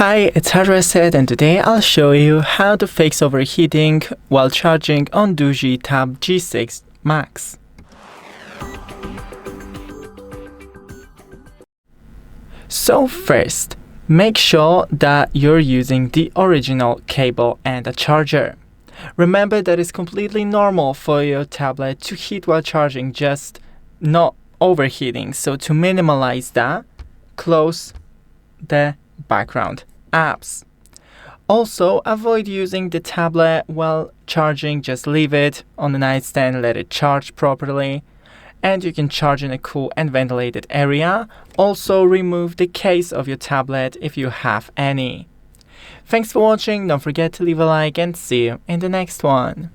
Hi, it's Hardware and today I'll show you how to fix overheating while charging on DOOGEE Tab G6 Max. So first, make sure that you're using the original cable and a charger. Remember that it's completely normal for your tablet to heat while charging, just not overheating. So to minimize that, close the background apps. Also, avoid using the tablet while charging, just leave it on the nightstand, let it charge properly, and you can charge in a cool and ventilated area. Also, remove the case of your tablet if you have any. Thanks for watching, don't forget to leave a like and see you in the next one.